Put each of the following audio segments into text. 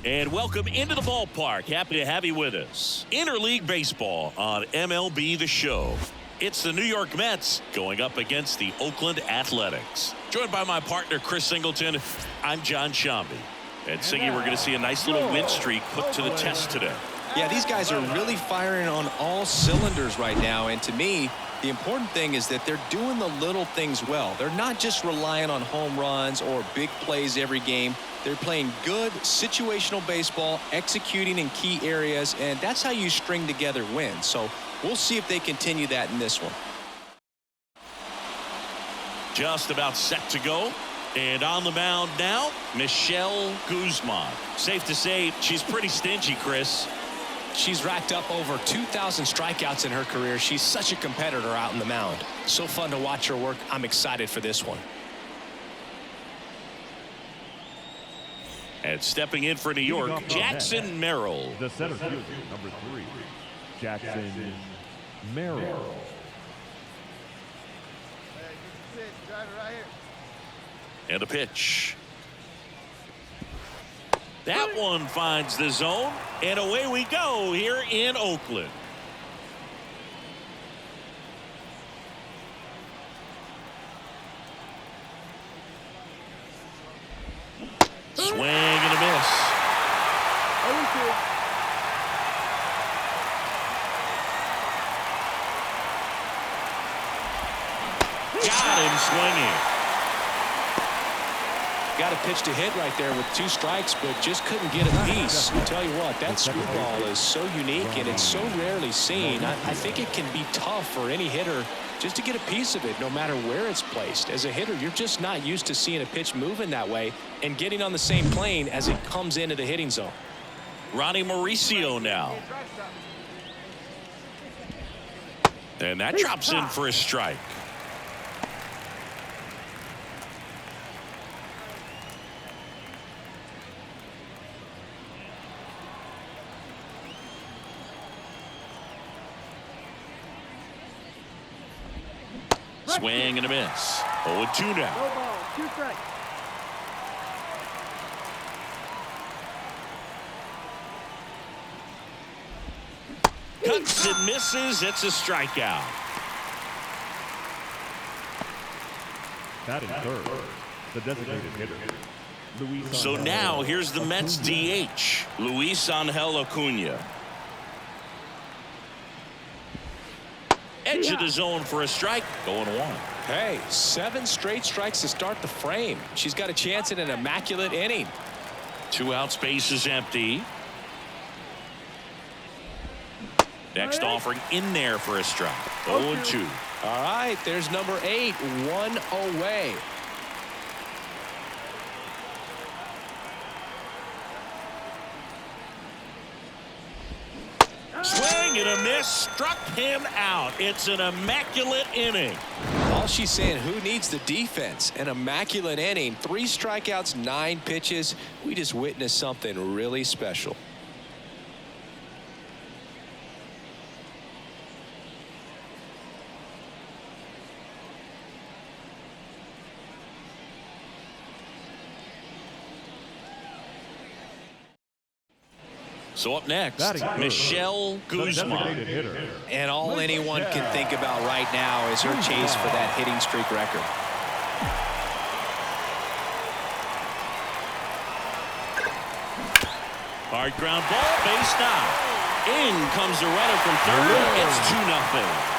And welcome into the ballpark. Happy to have you with us. Interleague Baseball on MLB The Show. It's the New York Mets going up against the Oakland Athletics. Joined by my partner, Chris Singleton, I'm John Shambi. And Singy, we're going to see a nice little win streak put to the test today. Yeah, these guys are really firing on all cylinders right now. And to me, the important thing is that they're doing the little things well. They're not just relying on home runs or big plays every game. They're playing good situational baseball, executing in key areas, and that's how you string together wins. So we'll see if they continue that in this one. Just about set to go. And on the mound now, Michelle Guzman. Safe to say she's pretty stingy, Chris. She's racked up over 2,000 strikeouts in her career. She's such a competitor out in the mound. So fun to watch her work. I'm excited for this one. And stepping in for New York, Jackson Merrill. The center fielder, number 3, Jackson Merrill. And a pitch. That one finds the zone, and away we go here in Oakland. Swing and a miss. Got him swinging. Got a pitch to hit right there with 2 strikes, but just couldn't get a piece. I'll tell you what, that screwball is so unique and it's so rarely seen. I think it can be tough for any hitter just to get a piece of it, no matter where it's placed. As a hitter, you're just not used to seeing a pitch moving that way and getting on the same plane as it comes into the hitting zone. Ronnie Mauricio now. And that drops in for a strike. Swing and a miss. 0-2 now. No ball, 2 strikes. Cuts and misses. It's a strikeout. Batting third, the designated hitter, Luis. So now here's the Mets DH, Luis Angel Acuna. Edge of the zone for a strike. Going 1. Hey, 7 straight strikes to start the frame. She's got a chance at an immaculate inning. 2 out, space is empty. Next offering in there for a strike. 0-2. All right, there's number 8, 1 away. Swing and a miss. Struck him out. It's an immaculate inning. All she's saying, who needs the defense? An immaculate inning. 3 strikeouts, 9 pitches. We just witnessed something really special. So up next, Michelle Guzman. And all anyone can think about right now is her chase for that hitting streak record. Hard ground ball, base knock. In comes the runner from third. It's 2-0.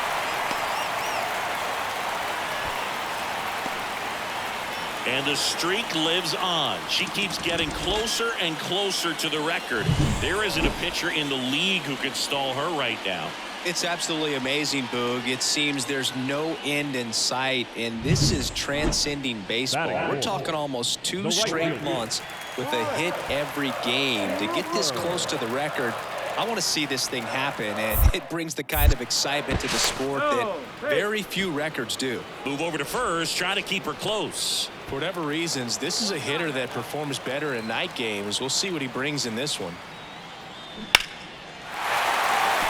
And the streak lives on. She keeps getting closer and closer to the record. There isn't a pitcher in the league who could stall her right now. It's absolutely amazing, Boog. It seems there's no end in sight, and this is transcending baseball. We're talking almost 2 straight months with a hit every game. To get this close to the record, I want to see this thing happen, and it brings the kind of excitement to the sport that very few records do. Move over to first, trying to keep her close. For whatever reasons, this is a hitter that performs better in night games. We'll see what he brings in this one.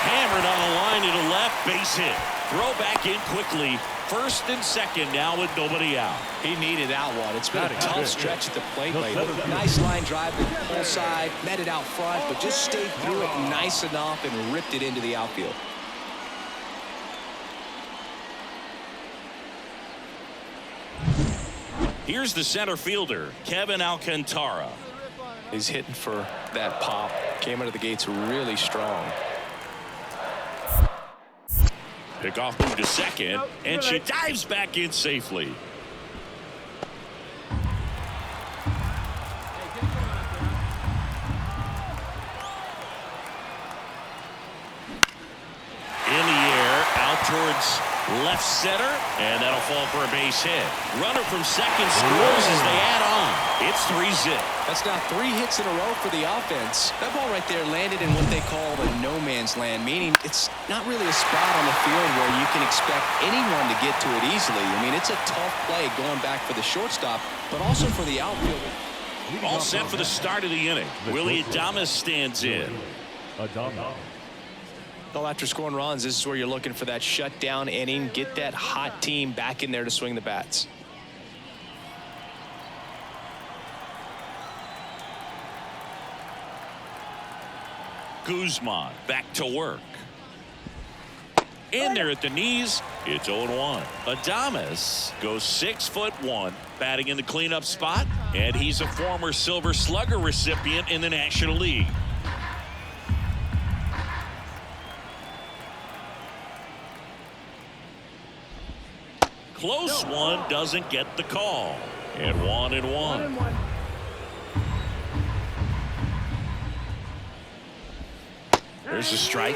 Hammered on the line to the left, base hit. Throw back in quickly. First and second now with nobody out. He needed that one. It's been a That's tough good. stretch at the plate The lately. center field. Nice line drive to the pull side, met it out front, but just stayed through it nice enough and ripped it into the outfield. Here's the center fielder, Kevin Alcantara. He's hitting for that pop. Came out of the gates really strong. Pickoff move to second, and she dives back in safely. In the air, out towards left center, and that'll fall for a base hit. Runner from second scores as they add on. It's 3-zip. That's now 3 hits in a row for the offense. That ball right there landed in what they call the no man's land, meaning it's not really a spot on the field where you can expect anyone to get to it easily. I mean, it's a tough play going back for the shortstop, but also for the outfielder. All set for the start of the inning. Willie Adames stands in. Adames. Well, after scoring runs, this is where you're looking for that shutdown inning. Get that hot team back in there to swing the bats. Guzman back to work. In there at the knees, it's 0-1. Adames goes 6'1", batting in the cleanup spot, and he's a former Silver Slugger recipient in the National League. Close one, doesn't get the call. And 1-1. There's a strike.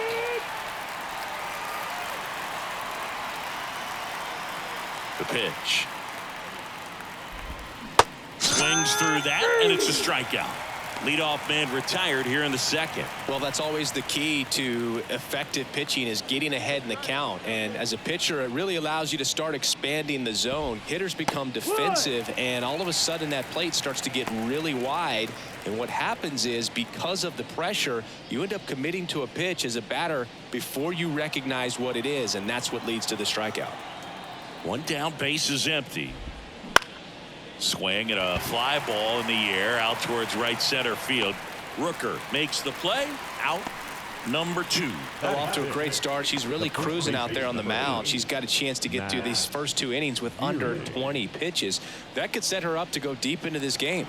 The pitch. Swings through that, and it's a strikeout. Leadoff man retired here in the second. Well, that's always the key to effective pitching, is getting ahead in the count. And as a pitcher, it really allows you to start expanding the zone. Hitters become defensive, and all of a sudden that plate starts to get really wide. And what happens is, because of the pressure, you end up committing to a pitch as a batter before you recognize what it is, and that's what leads to the strikeout. One down, base is empty. Swing and a fly ball in the air out towards right center field. Rooker makes the play. Out number 2. Well, off to a great start. She's really cruising out there on the mound. She's got a chance to get through these first 2 innings with under 20 pitches. That could set her up to go deep into this game.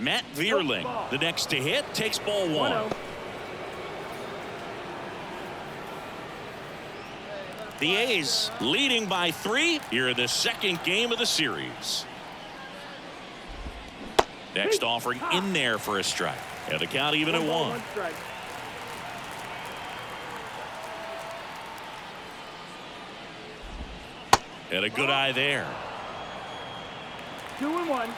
Matt Vierling, the next to hit, takes ball 1. The A's leading by 3 here in the second game of the series. Next offering in there for a strike. And the count even at 1. And a good eye there. 2-1.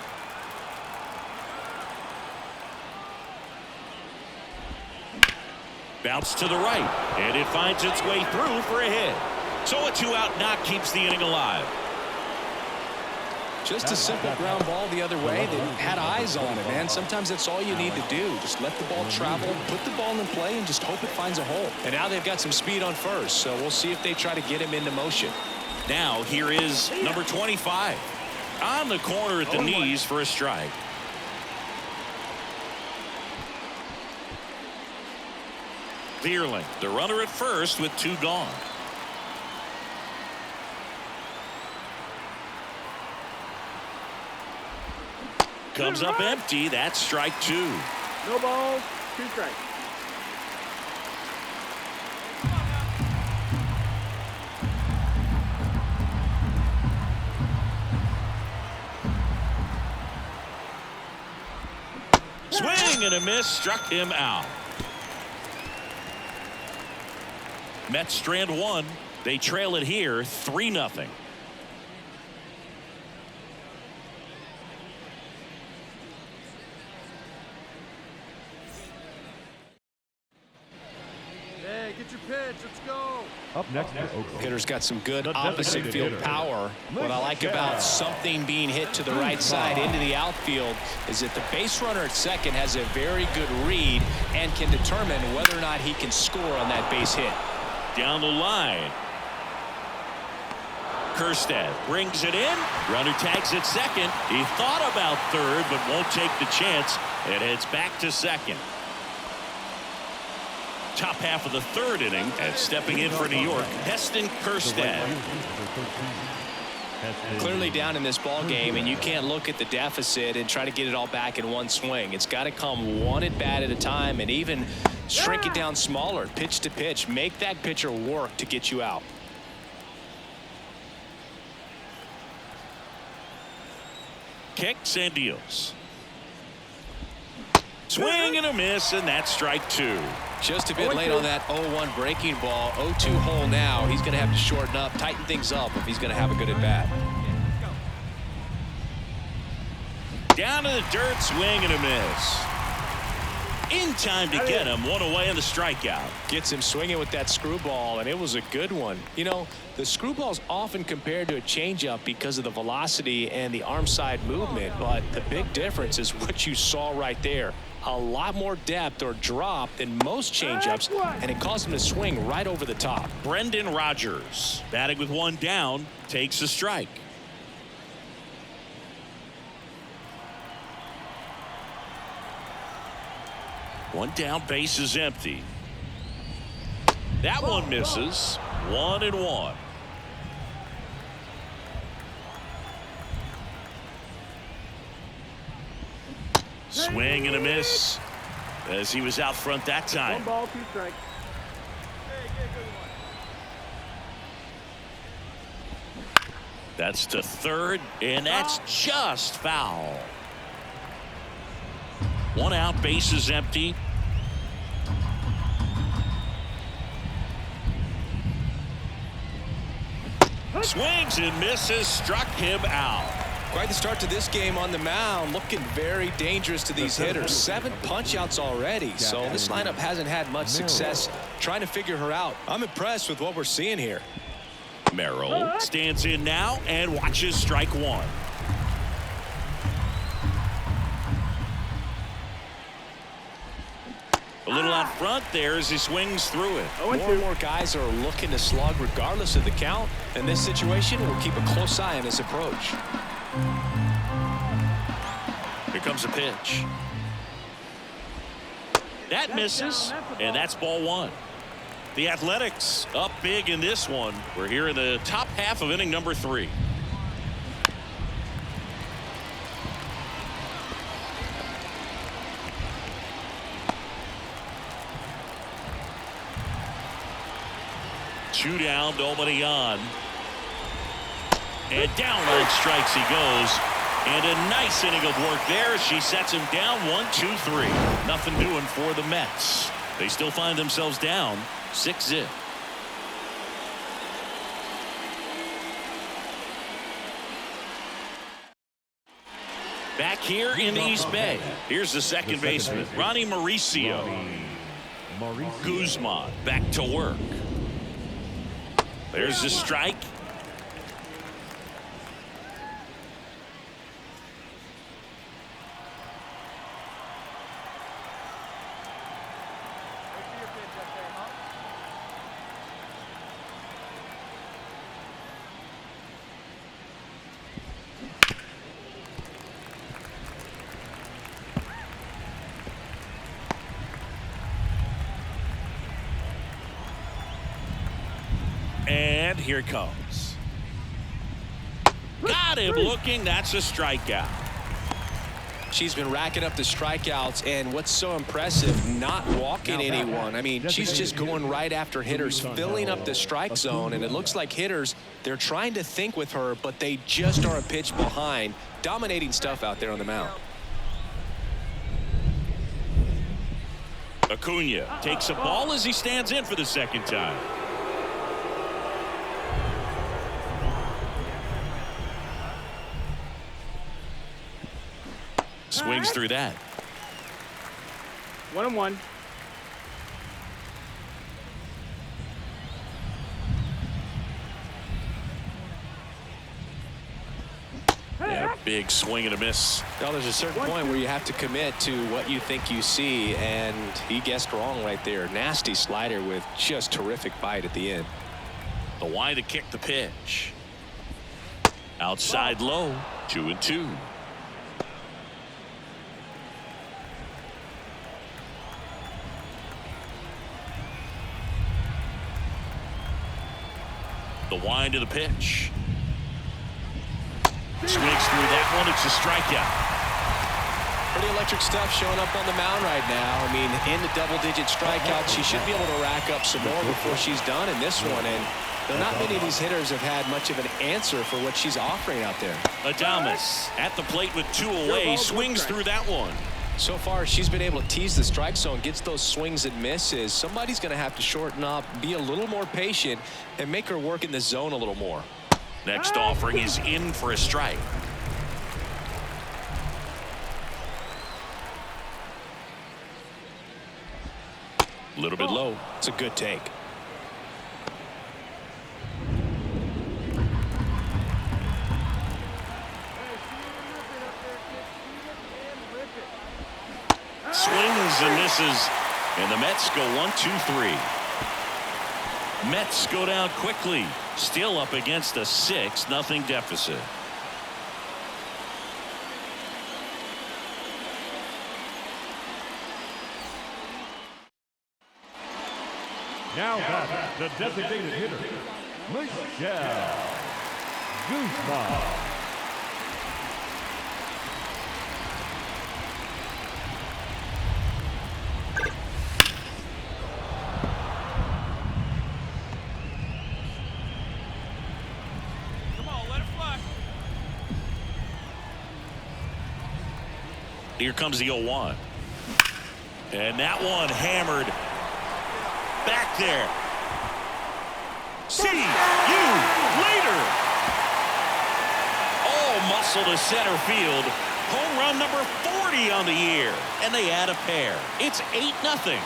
Bounce to the right, and it finds its way through for a hit. So a 2-out knock keeps the inning alive. Just a simple ground ball the other way. They had eyes on it, man. Sometimes that's all you need to do. Just let the ball travel, put the ball in play, and just hope it finds a hole. And now they've got some speed on first, so we'll see if they try to get him into motion. Now here is number 25. On the corner at the knees for a strike. Vierling, the runner at first with 2 gone. Comes up empty. That's strike 2. No balls, 2 strikes. Swing and a miss, struck him out. Mets strand 1. They trail it here 3-0. Hey, get your pitch. Let's go. Up next for Oakland. Hitter's got some good The opposite designated field hitter. power. What I like about something being hit to the right side into the outfield is that the base runner at second has a very good read and can determine whether or not he can score on that base hit. Down the line. Kjerstad brings it in. Runner tags at second. He thought about third, but won't take the chance and heads back to second. Top half of the third inning, and stepping in for New York, Heston Kjerstad. Clearly down in this ball game, and you can't look at the deficit and try to get it all back in one swing. It's got to come one at bat at a time, and even shrink it down smaller, pitch to pitch. Make that pitcher work to get you out. Kicks and deals. Swing and a miss, and that's strike two. Just a bit late on that 0-1 breaking ball. 0-2 hole now. He's going to have to shorten up, tighten things up if he's going to have a good at bat. Down to the dirt, swing and a miss. In time to get him, one away on the strikeout. Gets him swinging with that screwball, and it was a good one. You know, the screwball's often compared to a changeup because of the velocity and the arm side movement, but the big difference is what you saw right there. A lot more depth or drop than most changeups, and it caused him to swing right over the top. Brendan Rodgers, batting with one down, takes a strike. One down, base is empty. That one misses. 1-1. Swing and a miss as he was out front that time. 1 ball, 2 strikes. That's to third, and that's just foul. One out, base is empty. Swings and misses, struck him out. Quite the start to this game on the mound, looking very dangerous to these hitters. 7 punch-outs already, so this lineup hasn't had much success trying to figure her out. I'm impressed with what we're seeing here. Merrill stands in now and watches strike one. A little out front there as he swings through it. More and more guys are looking to slug regardless of the count. In this situation, we'll keep a close eye on his approach. Here comes a pitch. That misses, and that's ball one. The Athletics up big in this one. We're here in the top half of inning number 3. Two down, nobody on. And down on strikes he goes. And a nice inning of work there. She sets him down 1-2-3. Nothing doing for the Mets. They still find themselves down 6-0. Back here in the East Bay. Here's the second baseman, Ronnie Mauricio. Guzman back to work. There's the strike. And here it comes. Got him looking. That's a strikeout. She's been racking up the strikeouts, and what's so impressive, not walking anyone. I mean, she's just going right after hitters, filling up the strike zone, and it looks like hitters, they're trying to think with her, but they just are a pitch behind. Dominating stuff out there on the mound. Acuna takes a ball as he stands in for the second time. Swings through that. 1-1. a big swing and a miss. Well, there's a certain point where you have to commit to what you think you see, and he guessed wrong right there. Nasty slider with just terrific bite at the end. The wind to kick the pitch. Outside low, 2-2. The wind to the pitch. Swings through that one. It's a strikeout. Pretty electric stuff showing up on the mound right now. I mean, in the double-digit strikeouts, she should be able to rack up some more before she's done in this one. And there are not many of these hitters have had much of an answer for what she's offering out there. Adames at the plate with 2 away. Swings through that one. So far, she's been able to tease the strike zone, gets those swings and misses. Somebody's going to have to shorten up, be a little more patient, and make her work in the zone a little more. Next offering is in for a strike. A little bit low. It's a good take. Swings and misses, and the Mets go 1-2-3. Mets go down quickly, still up against a 6-0 deficit. Now back the designated hitter, Michelle Guzman. Here comes the 0-1. And that one hammered back there. See you later. All muscle to center field. Home run number 40 on the year. And they add a pair. It's 8-0.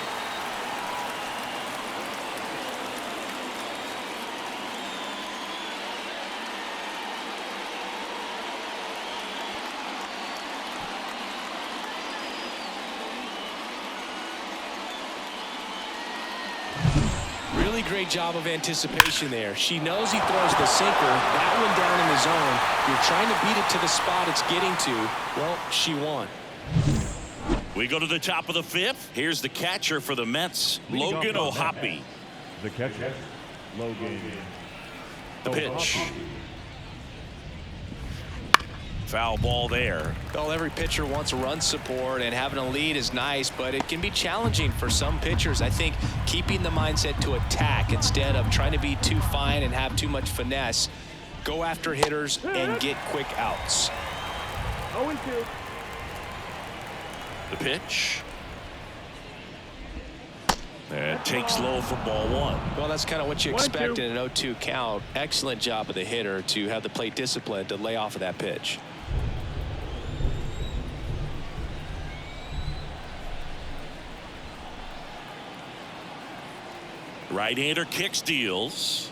Really great job of anticipation there. She knows he throws the sinker. That one down in the zone. You're trying to beat it to the spot it's getting to. Well, she won. We go to the top of the 5th. Here's the catcher for the Mets, Logan O'Hoppe. The catcher, Logan. The pitch. Foul ball there. Well, every pitcher wants run support, and having a lead is nice, but it can be challenging for some pitchers. I think keeping the mindset to attack instead of trying to be too fine and have too much finesse. Go after hitters and get quick outs. 0-2. The pitch. And takes low for ball 1. Well, that's kind of what you expect in an 0-2 count. Excellent job of the hitter to have the plate discipline to lay off of that pitch. Right-hander kicks, deals.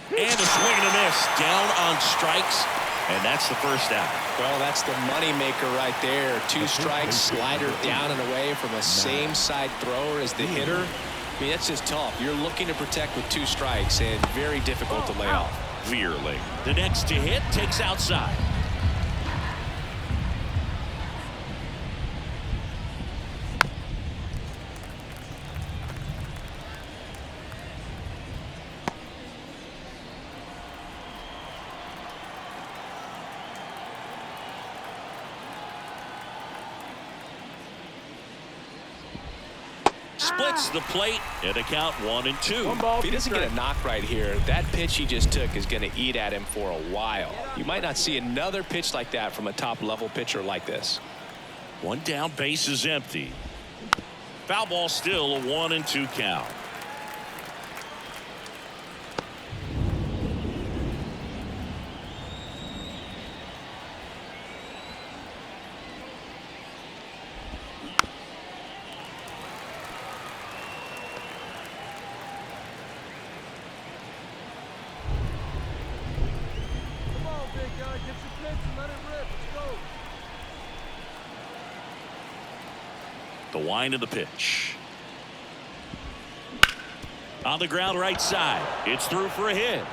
And a swing and a miss. Down on strikes. And that's the first out. Well, that's the money maker right there. 2 strikes, slider down and away from a same side thrower as the hitter. I mean, that's just tough. You're looking to protect with 2 strikes and very difficult to lay off. Veerling. The next to hit takes outside. Splits the plate and a count 1-2. If he doesn't get a knock right here, that pitch he just took is going to eat at him for a while. You might not see another pitch like that from a top-level pitcher like this. 1 down, base is empty. Foul ball, still a 1-2 count. Get your pitch and let it rip. Let's go. The wind of the pitch. On the ground right side. It's through for a hit.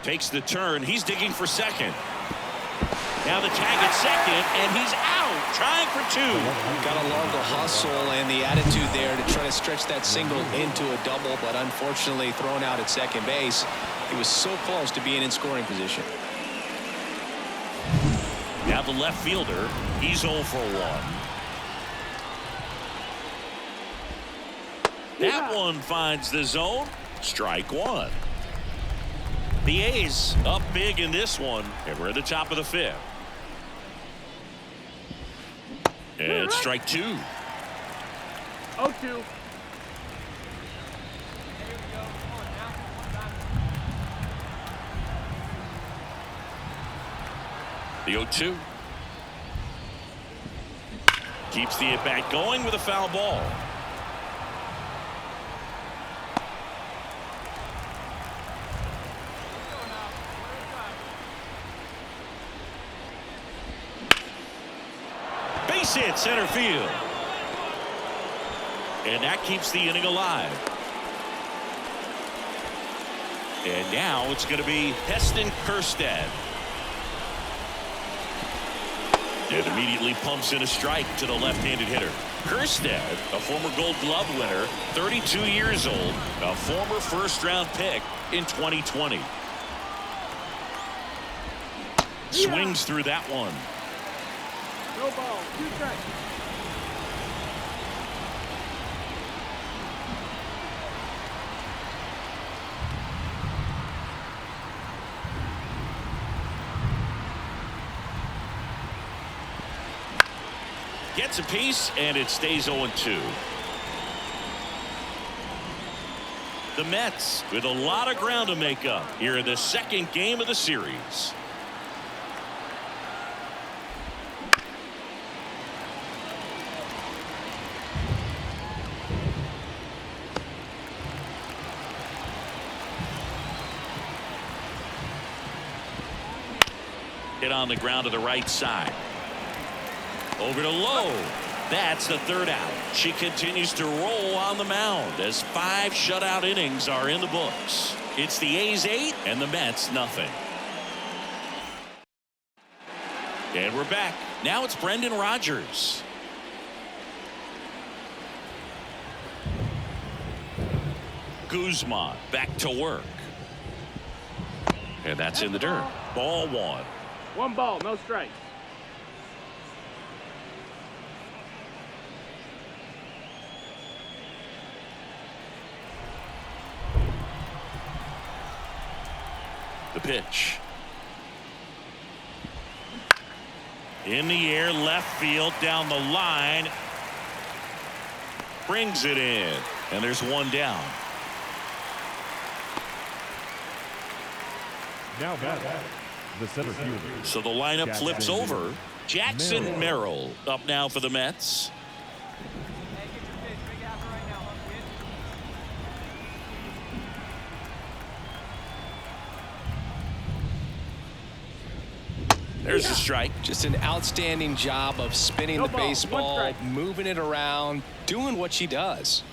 Takes the turn. He's digging for second. Now the tag at second, and he's out. Trying for two. Got to love the hustle and the attitude there to try to stretch that single into a double, but unfortunately thrown out at second base. He was so close to being in scoring position. Now the left fielder. He's 0 for 1. That one finds the zone. Strike one. The A's up big in this one, and we're at the top of the 5th. And strike two. 0-2. The 0-2. Keeps the at-bat going with a foul ball. Base hit center field. And that keeps the inning alive. And now it's going to be Heston Kjerstad. And immediately pumps in a strike to the left-handed hitter. Kjerstad, a former Gold Glove winner, 32 years old, a former first-round pick in 2020. Swings through that one. No ball. 2 strikes. Gets a piece, and it stays 0-2. The Mets with a lot of ground to make up here in the second game of the series. Hit on the ground to the right side. Over to Lowe. That's the 3rd out. She continues to roll on the mound as 5 shutout innings are in the books. It's the A's 8 and the Mets nothing. And we're back. Now it's Brendan Rodgers. Guzman back to work. And that's in the dirt. Ball 1. 1 ball. No strikes. The pitch. In the air, left field, down the line. Brings it in. And there's 1 down. Now batting, the center fielder. So the lineup flips over. Jackson Merrill up now for the Mets. There's a strike. Just an outstanding job of spinning the baseball, moving it around, doing what she does.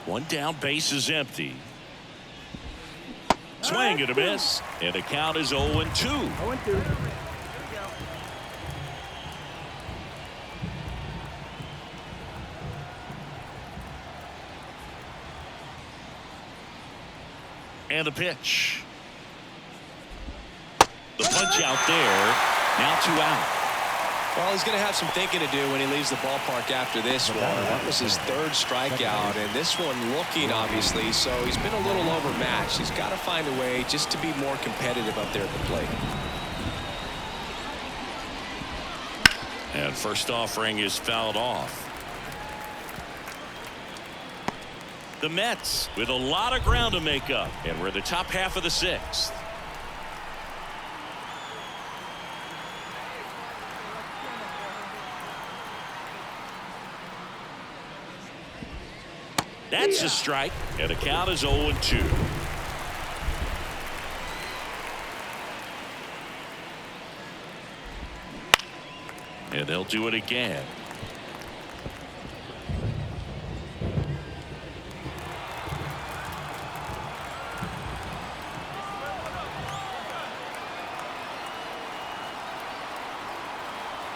One down, base is empty. Swing and a miss, and the count is 0-2. 0-2. And the pitch. The punch out there. Now 2 out. Well, he's going to have some thinking to do when he leaves the ballpark after this one. That was his 3rd strikeout, and this one looking, obviously, so he's been a little overmatched. He's got to find a way just to be more competitive up there at the plate. And first offering is fouled off. The Mets with a lot of ground to make up, and we're the top half of the 6th. That's a strike, and the count is 0-2. And they'll do it again.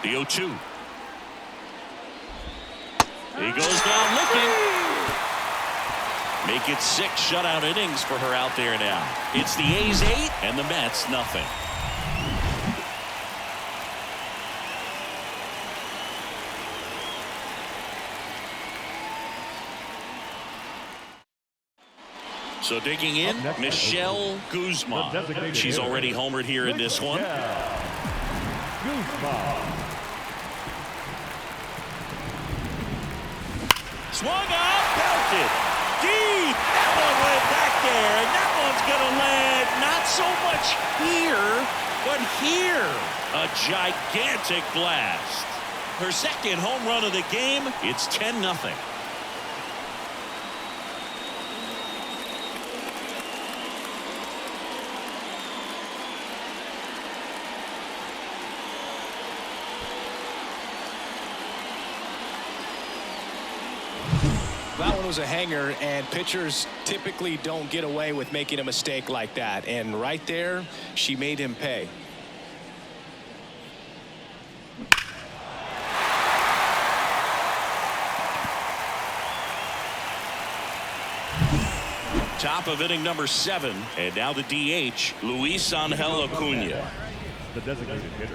The 0-2. He goes down looking. Make it 6 shutout innings for her out there now. It's the A's 8 and the Mets nothing. So digging in, Michelle Guzman. She's already homered here in this one. Swung up, belted deep. That one went back there, and that one's going to land not so much here, but here. A gigantic blast. Her second home run of the game. It's 10-0. That one was a hanger, and pitchers typically don't get away with making a mistake like that. And right there, she made him pay. Top of inning number 7, and now the DH, Luis Angel Acuna. The designated hitter.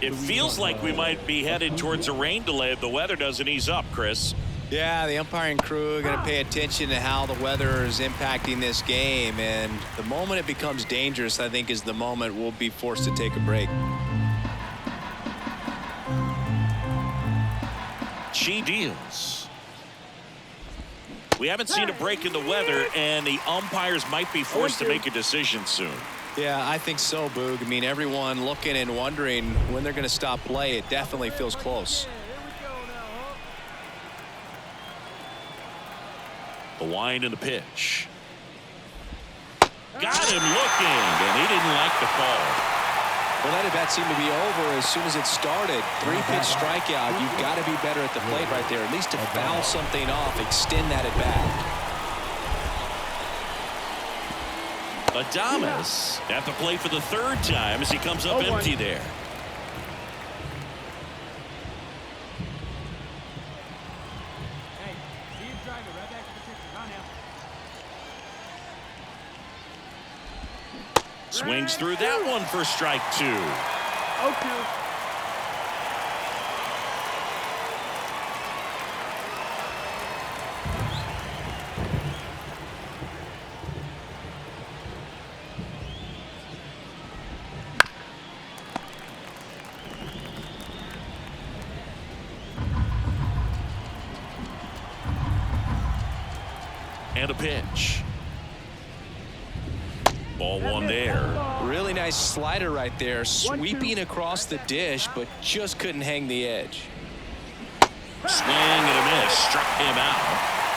It feels like we might be headed towards a rain delay if the weather doesn't ease up, Chris. Yeah, the umpiring crew are going to pay attention to how the weather is impacting this game, and the moment it becomes dangerous, I think, is the moment we'll be forced to take a break. She deals. We haven't seen a break in the weather, and the umpires might be forced to make a decision soon. Yeah, I think so, Boog. I mean, everyone looking and wondering when they're going to stop play. It definitely feels close. The wind and the pitch. Got him looking, and he didn't like the call. Well, that at bat seemed to be over as soon as it started. 3-pitch strikeout. You've got to be better at the plate right there, at least to foul something off, extend that at bat. Adames at the plate for the 3rd time as he comes up empty there. Swings through that one for strike 2. Okay. And a pitch. Ball 1 there. Really nice slider right there, sweeping across the dish, but just couldn't hang the edge. Swing and a miss, struck him out.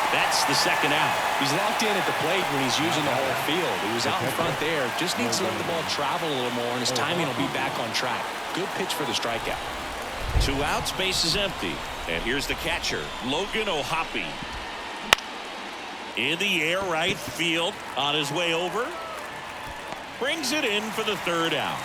That's the 2nd out. He's locked in at the plate when he's using the whole field. He was out in front there, just needs to let the ball travel a little more, and his timing will be back on track. Good pitch for the strikeout. 2 outs, base is empty. And here's the catcher, Logan O'Hoppe. In the air right field, on his way over. Brings it in for the 3rd out.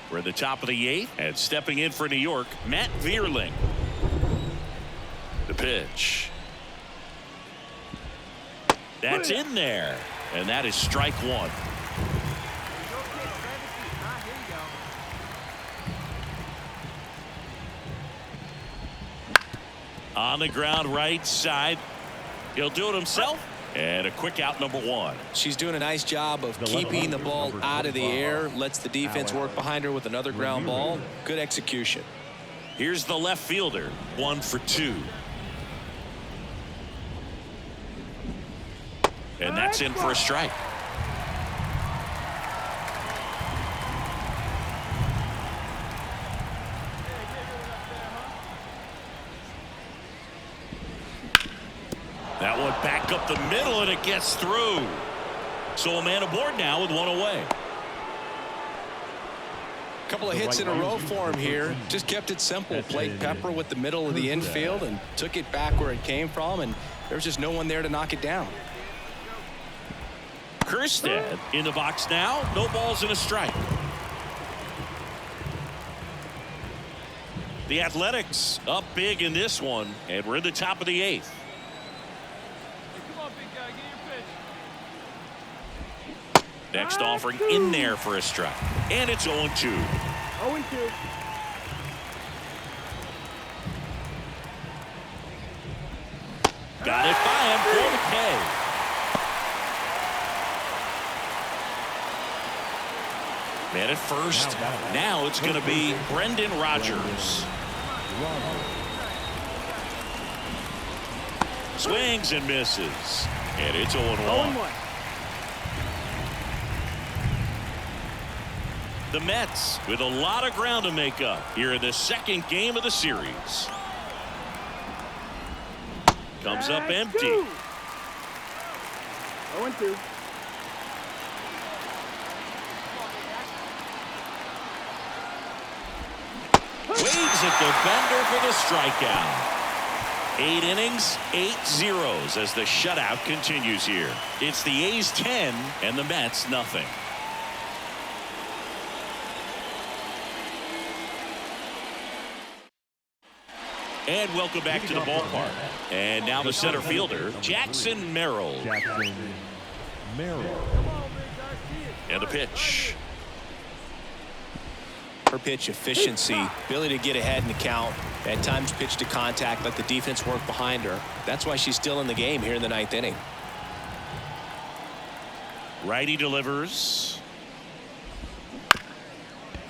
We're at the top of the 8th, and stepping in for New York, Matt Vierling. The pitch. That's in there, and that is strike 1. On the ground right side. He'll do it himself. And a quick out, number 1. She's doing a nice job of keeping the ball out of the air. Lets the defense work behind her with another ground ball. Good execution. Here's the left fielder. 1 for 2. And that's in for a strike. That one back up the middle, and it gets through. So a man aboard now with one away. Couple of hits in a row for him here. Just kept it simple. Played pepper with the middle of the infield and took it back where it came from, and there's just no one there to knock it down. Kjerstad in the box now. No balls and a strike. The Athletics up big in this one, and we're in the top of the 8th. Come on, big guy, get your pitch. Next offering in there for a strike. And it's 0-2. 0-2. Got it by him for the K. Man at first. Now it's going to be Brendan Rodgers. Swings and misses. And it's 0-1. 0-1. The Mets with a lot of ground to make up here in the second game of the series. Comes up empty. 0-2. Waves at defender for the strikeout. 8 innings, 8 zeros as the shutout continues here. It's the A's 10 and the Mets nothing. And welcome back to the ballpark. And now the center fielder, Jackson Merrill. Jackson Merrill. And the pitch. Her pitch efficiency, ability to get ahead in the count, at times pitch to contact, let the defense work behind her. That's why she's still in the game here in the 9th inning. Righty delivers.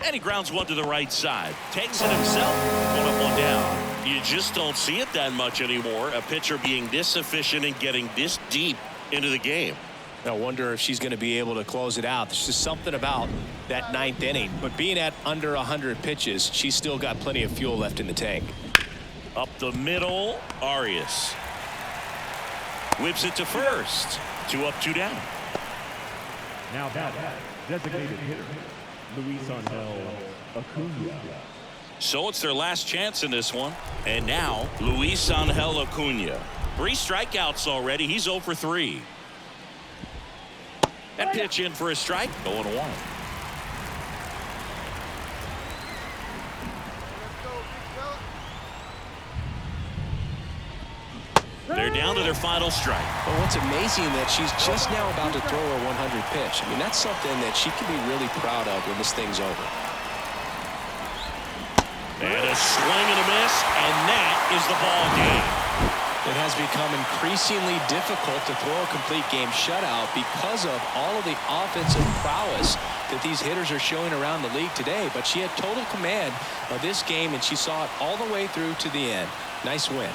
And he grounds one to the right side. Takes it himself. 1-up, 1 down. You just don't see it that much anymore. A pitcher being this efficient and getting this deep into the game. I wonder if she's going to be able to close it out. There's just something about that 9th inning. But being at under 100 pitches, she's still got plenty of fuel left in the tank. Up the middle, Arias. Whips it to first. 2-up, 2 down. Now batting, designated hitter, Luis Angel Acuna. So it's their last chance in this one. And now, Luis Angel Acuna. 3 strikeouts already. He's 0 for 3. That pitch in for a strike. 0-1. They're down to their final strike. But what's amazing that she's just now about to throw her 100 pitch. I mean, that's something that she can be really proud of when this thing's over. And a swing and a miss, and that is the ball game. It has become increasingly difficult to throw a complete game shutout because of all of the offensive prowess that these hitters are showing around the league today. But she had total command of this game, and she saw it all the way through to the end. Nice win.